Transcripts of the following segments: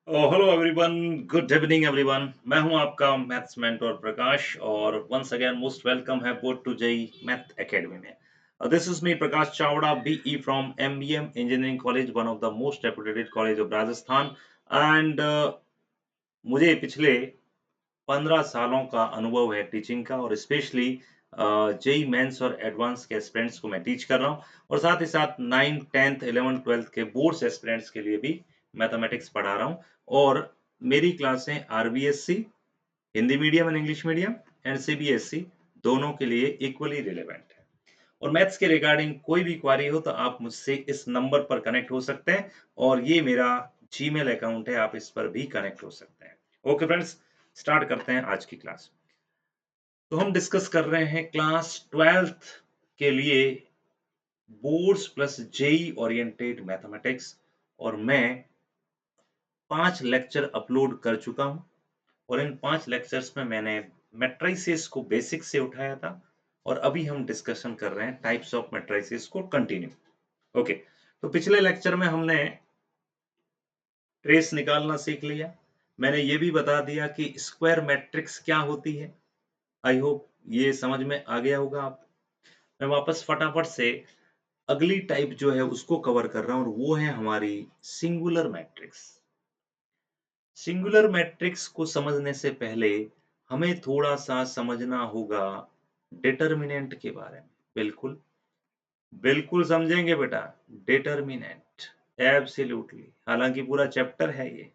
Hello everyone, good evening everyone. मैं हूं आपका मैथ्स मेंटर प्रकाश और वंस अगेन मोस्ट वेलकम है both to JE math academy में। This is me Prakash Chawda BE from MBM engineering college, one of the most reputed college of Rajasthan. And मुझे पिछले 15 सालों का अनुभव है टीचिंग का, और स्पेशली जेई मेंस और एडवांस के एस्पिरेंट्स को मैं टीच कर रहा हूं, और साथ ही साथ 9 10th 11th 12th के बोर्ड्स एस्पिरेंट्स के लिए भी मैथमेटिक्स पढ़ा रहा हूं। और मेरी क्लासें RBSC, Hindi medium and English medium, and CBSE दोनों के लिए इक्वली रिलेवेंट है। और मैथ्स के रिगार्डिंग कोई भी क्वारी हो तो आप मुझसे इस नंबर पर कनेक्ट हो सकते हैं, और ये मेरा जीमेल अकाउंट है, आप इस पर भी कनेक्ट हो सकते हैं। ओके फ्रेंड्स, स्टार्ट करते हैं आज की क्लास। तो हम डिस्कस कर रहे हैं क्लास 12th के लिए boards plus JEE oriented mathematics, और मैं 5 लेक्चर अपलोड कर चुका हूं। और इन 5 लेक्चर्स में मैंने मैट्रिसेस को बेसिक से उठाया था, और अभी हम डिस्कशन कर रहे हैं टाइप्स ऑफ मैट्रिसेस को कंटिन्यू। ओके, तो पिछले लेक्चर में हमने ट्रेस निकालना सीख लिया। मैंने ये भी बता दिया कि स्क्वायर मैट्रिक्स क्या होती है। आई होप ये समझ में आ गया होगा आप। मैं वापस फटाफट से अगली टाइप जो है उसको कवर कर रहा हूं, और वो है हमारी सिंगुलर मैट्रिक्स। सिंगुलर मैट्रिक्स को समझने से पहले हमें थोड़ा सा समझना होगा डिटर्मिनेंट के बारे में। बिल्कुल बिल्कुल समझेंगे बेटा, डिटर्मिनेंट एब्सोल्युटली, हालांकि पूरा चैप्टर है ये।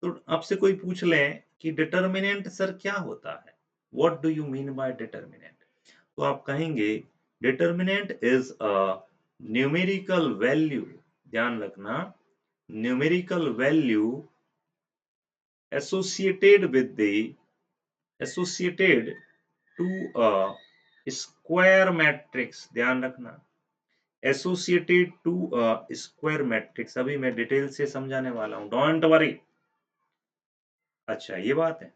तो आपसे कोई पूछ ले कि डिटर्मिनेंट सर क्या होता है, what do you mean by determinant, तो आप कहेंगे determinant is a numerical value, ध्यान रखना, numerical value associated with the associated to a square matrix, ध्यान रखना, associated to a square matrix। अभी मैं डिटेल से समझाने वाला हूं, डोंट वरी। अच्छा ये बात है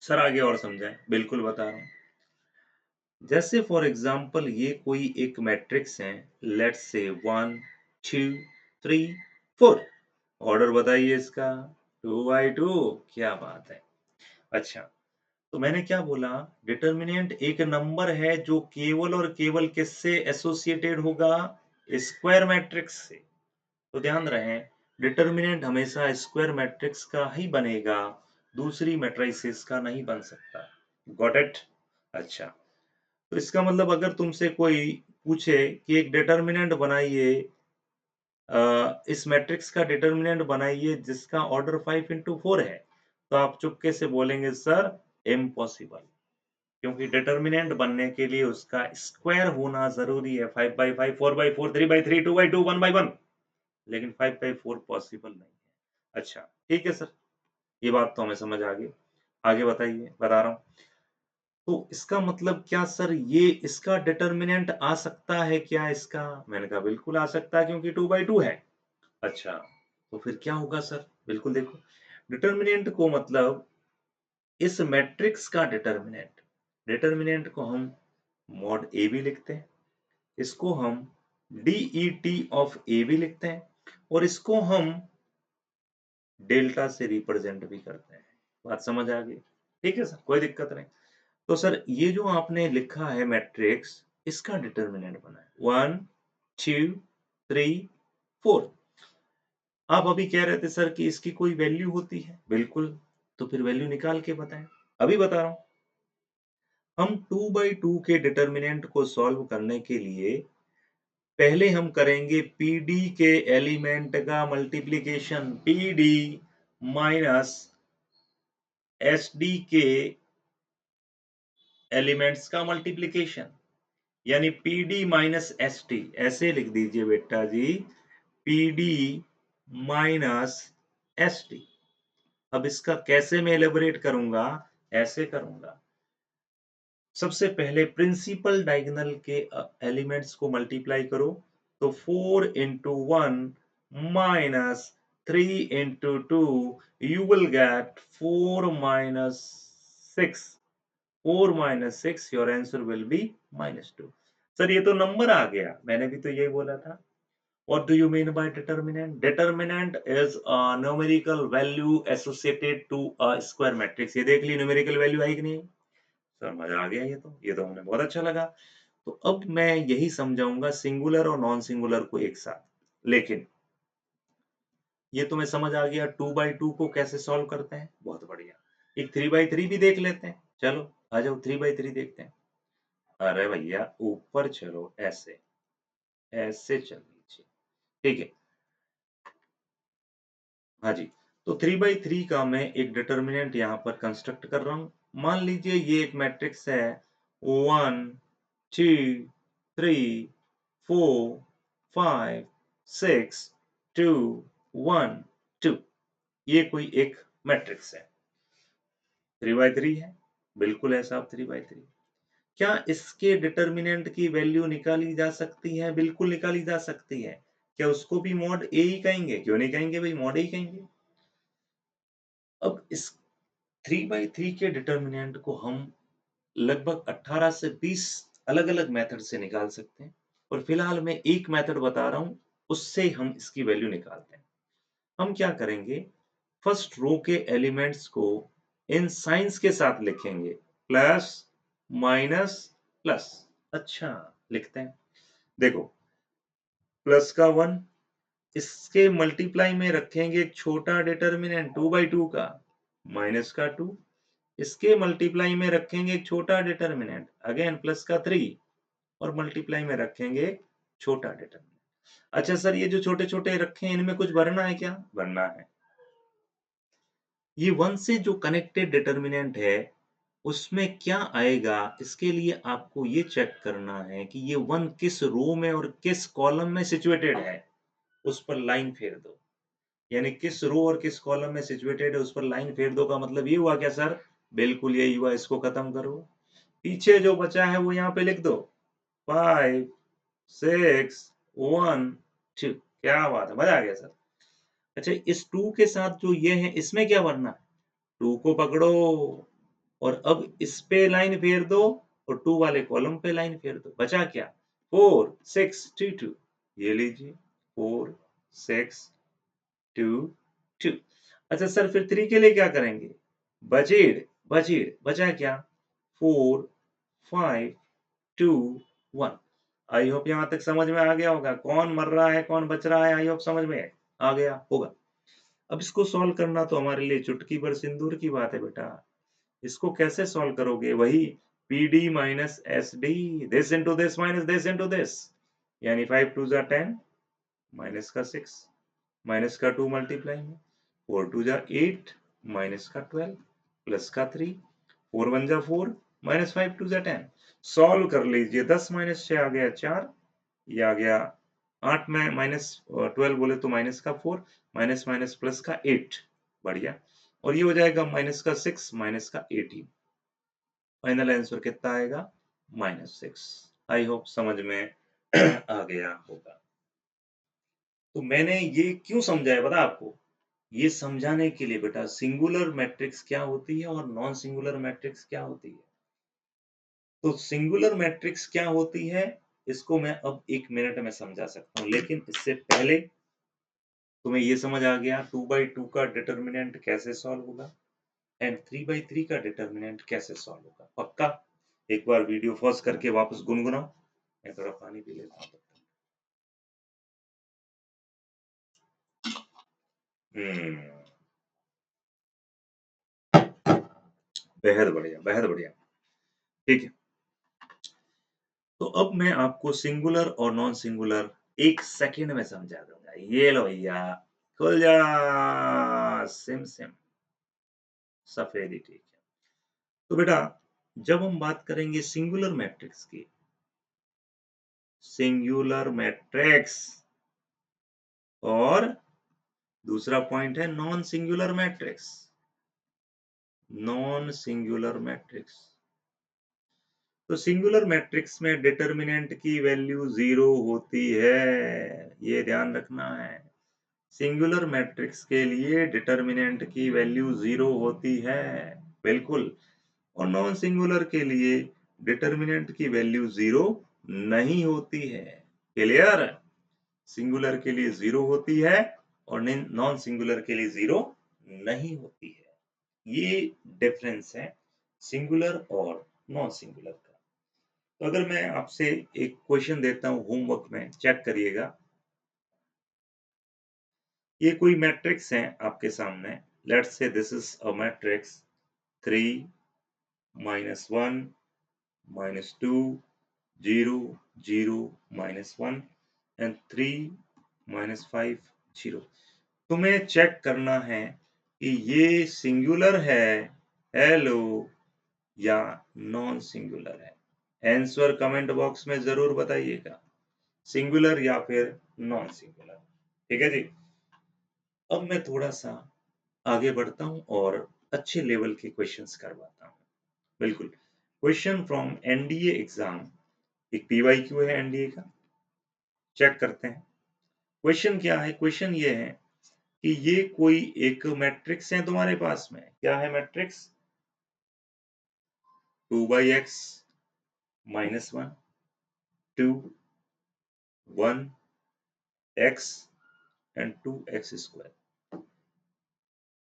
सर, आगे और समझाएं, बिल्कुल बता रहा हूं। जैसे फॉर एग्जांपल ये कोई एक मैट्रिक्स है, लेट्स से 1 2 3 4। ऑर्डर बताइए इसका, 2 by 2। क्या बात है। अच्छा, तो मैंने क्या बोला, डिटर्मिनेंट एक नंबर है जो केवल और केवल किससे एसोसिएटेड होगा, स्क्वायर मैट्रिक्स से। तो ध्यान रहे, डिटर्मिनेंट हमेशा स्क्वायर मैट्रिक्स का ही बनेगा, दूसरी मैट्रिसेस का नहीं बन सकता। Got it. अच्छा, तो इसका मतलब अगर तुमसे कोई पूछे कि एक डिटर्मिनेंट बनाइए, इस मैट्रिक्स का डिटर्मिनेंट बनाइए जिसका ऑर्डर 5 into 4 है, तो आप चुपके से बोलेंगे सर इम्पॉसिबल, क्योंकि डिटर्मिनेंट बनने के लिए उसका स्क्वायर होना जरूरी है। 5 by 5, 4 by 4, 3 by 3, 2 by 2, 1 by 1, लेकिन 5 by 4 पॉसिबल नहीं है। अच्छा ठीक है सर, ये बात तो हमें समझ आ गई। आगे बताइए, बता रहा हूं। तो इसका मतलब क्या सर, ये इसका डिटर्मिनेंट आ सकता है क्या इसका, मैंने कहा बिल्कुल आ सकता है क्योंकि 2 by 2 है। अच्छा, तो फिर क्या होगा सर, बिल्कुल देखो, डिटर्मिनेंट को मतलब इस मैट्रिक्स का डिटर्मिनेंट, डिटर्मिनेंट को हम मॉड ए भी लिखते हैं, इसको हम DET ऑफ ए भी लिखते हैं, और इसको हम डेल्टा से रिप्रेजेंट भी करते हैं। बात समझ आ गई, ठीक है सर, कोई दिक्कत नहीं। तो सर ये जो आपने लिखा है मैट्रिक्स, इसका डिटर्मिनेंट बना है 1 2 3 4। आप अभी कह रहे थे सर कि इसकी कोई वैल्यू होती है, बिल्कुल, तो फिर वैल्यू निकाल के बताएं। अभी बता रहा हूं, हम 2 by 2 के डिटर्मिनेंट को सॉल्व करने के लिए पहले हम करेंगे PD के एलिमेंट का मल्टीप्लिकेशन, PD माइनस SD के एलिमेंट्स का मल्टीप्लिकेशन, यानी PD माइनस SD, ऐसे लिख दीजिए बेटा जी, PD माइनस SD। अब इसका कैसे मैं एलेबोरेट करूंगा, ऐसे करूंगा, सबसे पहले प्रिंसिपल डायगोनल के एलिमेंट्स को मल्टीप्लाई करो, तो 4 into 1 minus 3 into 2, you will get 4 minus 6। 4 minus 6, your answer will be -2। Sir ये तो नंबर आ गया, मैंने भी तो यही बोला था। What do you mean by determinant? Determinant is a numerical value associated to a square matrix. ये देख ली न्यूमेरिकल वैल्यू आई कि नहीं? सर मजा आ गया, ये तो हमने बहुत अच्छा लगा। तो अब मैं यही समझाऊंगा सिंगुलर और नॉन सिंगुलर को एक साथ। लेकिन ये तो मैं समझ आ गया 2/2 को कैसे सॉल्व करते हैं। बहुत बढ़िया, एक 3/3 भी देख लेते हैं। चलो आ जाओ 3/3 देखते हैं। अरे भैया ऊपर चलो, ऐसे ऐसे चल लीजिए, ठीक है। हाँ जी, तो 3/3 का मैं एक डिटर्मिनेंट यहाँ पर कंस्ट्रक्ट कर रहा हूँ। मान लीजिए ये एक मैट्रिक्स है 1 2 3 4 5 6 2 1 2। ये कोई एक मैट्रिक्स है, 3/3 है, बिल्कुल है साहब 3/3। क्या इसके डिटर्मिनेंट की वैल्यू निकाली जा सकती है? बिल्कुल निकाली जा सकती है। क्या उसको भी मॉड ए ही कहेंगे? क्यों नहीं कहेंगे भाई, मॉड ए ही कहेंगे। अब इस 3/3 के डिटर्मिनेंट को हम लगभग 18 से 20 अलग-अलग मेथड से निकाल सकते हैं, और फिलहाल मैं एक मेथड बता रहा हूँ, उससे हम इसकी वैल्यू निकालते हैं। हम क्या करेंगे, फर्स्ट रो के एलिमेंट्स को इन साइंस के साथ लिखेंगे, प्लस माइनस प्लस। अच्छा, लिखते हैं। देखो, प्लस का 1, इसके मल्टीप्लाई में रखेंगे एक छोटा डिटर्मिनेंट 2/2 का, माइनस का 2, इसके मल्टीप्लाई में रखेंगे एक छोटा डिटर्मिनेंट अगेन प्लस का 3, और मल्टीप्लाई में रखेंगे एक छोटा डिटर्मिनेंट। अच्छा सर, ये जो छोटे छोटे रखे हैं इनमें कुछ भरना है क्या? भरना है। ये 1 से जो कनेक्टेड डिटर्मिनेंट है उसमें क्या आएगा, इसके लिए आपको ये चेक करना है कि ये 1 किस रो में और किस कॉलम में सिचुएटेड है, उस पर लाइन फेर दो। यानी किस रो और किस कॉलम में सिचुएटेड है उस पर लाइन फेर दो का मतलब ये हुआ क्या सर? बिल्कुल यही हुआ। इसको खत्म करो, पीछे जो बचा है वो यहाँ पे लिख दो, 5 6 1 2। क्या बात है, मजा आ गया सर। अच्छा, इस 2 के साथ जो ये है इसमें क्या भरना है? 2 को पकड़ो और अब इस पे लाइन फेर दो, और 2 वाले कॉलम पे लाइन फेर दो। बचा क्या? 4 6 2 2। ये लीजिए 4 6 2 2। अच्छा सर, फिर 3 के लिए क्या करेंगे? बचेड बचेड बचा क्या? 4 5 2 1। आई होप यहाँ तक समझ में आ गया होगा, कौन मर रहा है कौन बच रहा है। आई होप समझ में आ गया होगा। अब इसको सॉल्व करना तो हमारे लिए चुटकी भर सिंदूर की बात है बेटा। इसको कैसे सॉल्व करोगे? वही PD minus SD, this into this minus this into this. यानी 5 2 जा 10, माइनस का 6, माइनस का 2 मल्टीप्लाई में 4 2 जा 8, माइनस का 12, प्लस का 3, 4 1 जा 4, माइनस 5 2 जा 10। सॉल्व कर लीजिए, 10 माइनस 6 आ गया 4, ये आ गया 8 में माइनस 12 बोले तो माइनस का 4, माइनस माइनस प्लस का 8। बढ़िया। और ये हो जाएगा माइनस का 6 माइनस का 18। फाइनल आंसर कितना आएगा? -6। आई होप समझ में आ गया होगा। तो मैंने ये क्यों समझाया पता आपको? ये समझाने के लिए बेटा, सिंगुलर मैट्रिक्स क्या होती है और नॉन सिंगुलर मैट्रिक्स क्या होती है। तो सिंगुलर मैट्रिक्स क्या होती है इसको मैं अब 1 मिनट में समझा सकता हूँ, लेकिन इससे पहले तुम्हें ये समझ आ गया 2/2 का डिटर्मिनेंट कैसे सॉल्व होगा एंड 3/3 का डिटर्मिनेंट कैसे सॉल्व होगा। पक्का? एक बार वीडियो पॉज करके वापस गुनगुनाओ। मैं थोड़ा पानी पी लेता हूँ। बेहद बढ़िया, बेहद बढ़िया। ठीक है, तो अब मैं आपको सिंगुलर और नॉन सिंगुलर 1 सेकंड में समझा दूंगा। ये लो भैया, खुल जा, सिम सिम सफेदी। ठीक है, तो बेटा जब हम बात करेंगे सिंगुलर मैट्रिक्स की, सिंगुलर मैट्रिक्स, और दूसरा पॉइंट है non singular matrix, non singular matrix. तो सिंगुलर मैट्रिक्स में डिटर्मिनेंट की वैल्यू 0 होती है, ये ध्यान रखना है। सिंगुलर मैट्रिक्स के लिए डिटर्मिनेंट की वैल्यू 0 होती है, बिल्कुल। और नॉन सिंगुलर के लिए डिटर्मिनेंट की वैल्यू 0 नहीं होती है। क्लियर? सिंगुलर के लिए 0 होती है और नॉन सिंगुलर के लिए 0 नहीं होती है। ये डिफरेंस है सिंगुलर और नॉन सिंगुलर का। तो अगर मैं आपसे एक क्वेश्चन देता हूं होमवर्क में, चेक करिएगा। ये कोई मैट्रिक्स है आपके सामने। Let's say this is a matrix 3 -1 -2 0 0 -1 and 3 -5 0। तुम्हें चेक करना है कि ये सिंगुलर है, हेलो, या नॉन सिंगुलर है। आंसर कमेंट बॉक्स में जरूर बताइएगा, सिंगुलर या फिर नॉन सिंगुलर। ठीक है जी। अब मैं थोड़ा सा आगे बढ़ता हूं और अच्छे लेवल के क्वेश्चंस करवाता हूं। बिल्कुल, क्वेश्चन फ्रॉम एनडीए एग्जाम, एक पीवाईक्यू है एनडीए का, चेक करते हैं। क्वेश्चन क्या है? क्वेश्चन ये है कि ये कोई एक मैट्रिक्स है तुम्हारे पास में। क्या है matrix? 2/x -1 2 1 x and 2x square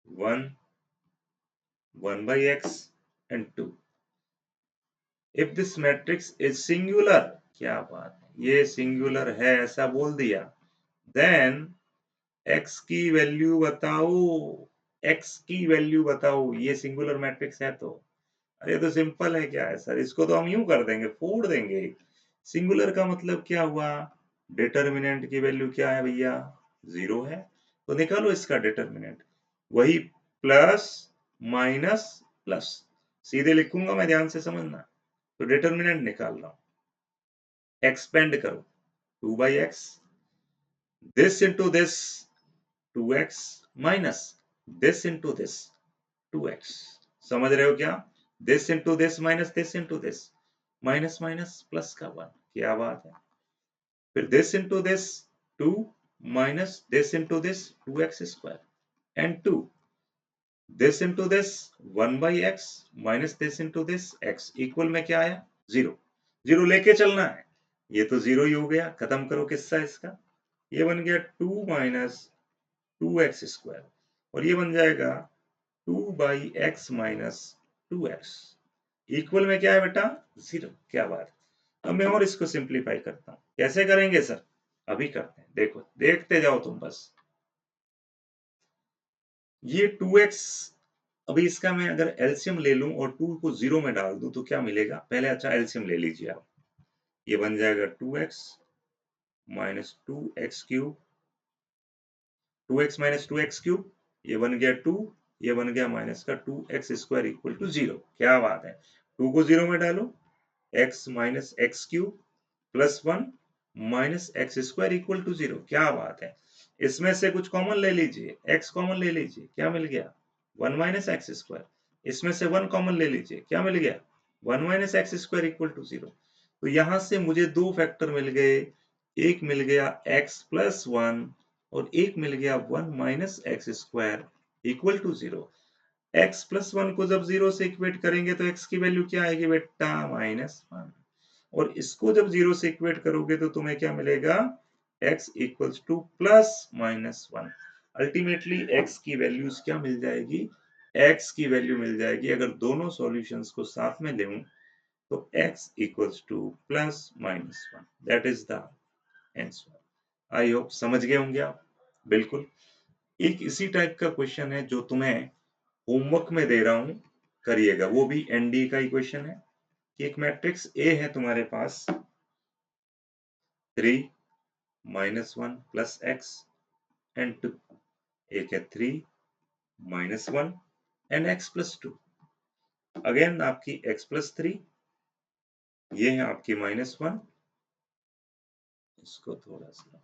1 1/x and 2। If this matrix is singular, क्या बात है, ये सिंगुलर है ऐसा बोल दिया, देन x की वैल्यू बताओ, x की वैल्यू बताओ। ये सिंगुलर मैट्रिक्स है तो, अरे तो सिंपल है क्या है सर, इसको तो हम यूं कर देंगे, फोड़ देंगे। सिंगुलर का मतलब क्या हुआ? डिटर्मिनेंट की वैल्यू क्या है भैया? 0 है। तो निकालो इसका डिटर्मिनेंट, वही प्लस माइनस प्लस, सीधे लिखूंगा मैं, ध्यान से समझना। तो डिटर्मिनेंट निकाल रहा हूं, एक्सपेंड करो, 2/x, this into this 2x minus this into this 2x। समझ रहे हो क्या? This into this minus this into this, minus minus plus का 1। क्या बात है। फिर this into this 2 minus this into this 2x square and 2 this into this 1/x minus this into this x equal में क्या आया? 0। 0 लेके चलना है, ये तो 0 ही हो गया। खत्म करो किस्सा इसका, ये बन गया 2 माइनस 2x स्क्वायर और ये बन जाएगा 2/x माइनस 2x इक्वल में क्या है बेटा? 0। क्या बात है। अब मैं और इसको सिंप्लीफाई करता हूं। कैसे करेंगे सर? अभी करते हैं, देखो, देखते जाओ तुम बस। ये 2x, अभी इसका मैं अगर एलसीएम ले लूं और 2 को 0 में डाल दूं तो क्या मिलेगा? पहले अच्छा एलसीएम ले लीजिए आप। ये बन जाएगा 2x minus 2x cube, 2x minus 2x cube, ये बन गया 2, ये बन गया माइनस का 2x स्क्वायर इक्वल टू 0। क्या बात है। 2 को 0 में डालो, x minus x cube plus 1 minus x square equal to 0। क्या बात है। इसमें से कुछ कॉमन ले लीजिए, x कॉमन ले लीजिए, क्या मिल गया? 1 माइनस एक्स स्क्वायर। इसमें से 1 कॉमन ले लीजिए, क्या मिल गया? 1 minus x square equal to 0। तो यहां से मुझे दो फैक्टर मिल गए, एक मिल गया x प्लस 1 और एक मिल गया 1 minus x square equal to 0। x plus 1 को जब 0 से इक्वेट करेंगे तो x की वैल्यू क्या आएगी बेटा? -1। और इसको जब 0 से इक्वेट करोगे तो तुम्हें क्या मिलेगा? x equals two plus -1। Ultimately x की वैल्यूज क्या मिल जाएगी? x की वैल्यू मिल जाएगी, अगर दोनों सॉल्यूशंस को साथ में लें तो x equals two plus -1। That is the answer. I hope समझ गए होंगे आप। बिल्कुल, एक इसी टाइप का क्वेश्चन है जो तुम्हें होमवर्क में दे रहा हूं, करिएगा। वो भी एनडी का ही क्वेश्चन है कि एक मैट्रिक्स ए है तुम्हारे पास, 3 -1 प्लस x एंड 2। एक है 3 -1 एंड x प्लस 2। अगेन आपकी x प्लस 3, ये है आपकी -1। इसको थोड़ा सा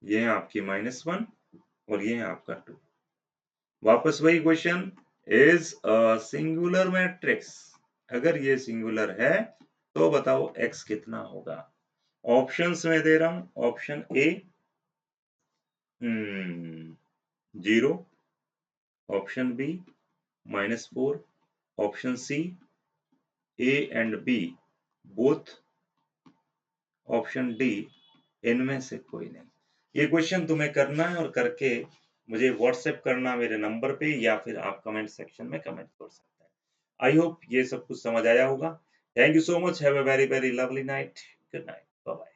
ये है आपकी -1 और ये है आपका 2। वापस वही question, is a singular matrix. अगर ये सिंगुलर है तो बताओ x कितना होगा। ऑप्शंस में दे रहा हूं, option A 0, option B -4, option C A and B both option D इनमें से कोई नहीं। ये क्वेश्चन तुम्हें करना है और करके मुझे व्हाट्सएप करना मेरे नंबर पे या फिर आप कमेंट सेक्शन में कमेंट कर सकते हैं। आई होप ये सब कुछ समझ आया होगा। Thank you so much. Have a very very lovely night. Good night. Bye bye.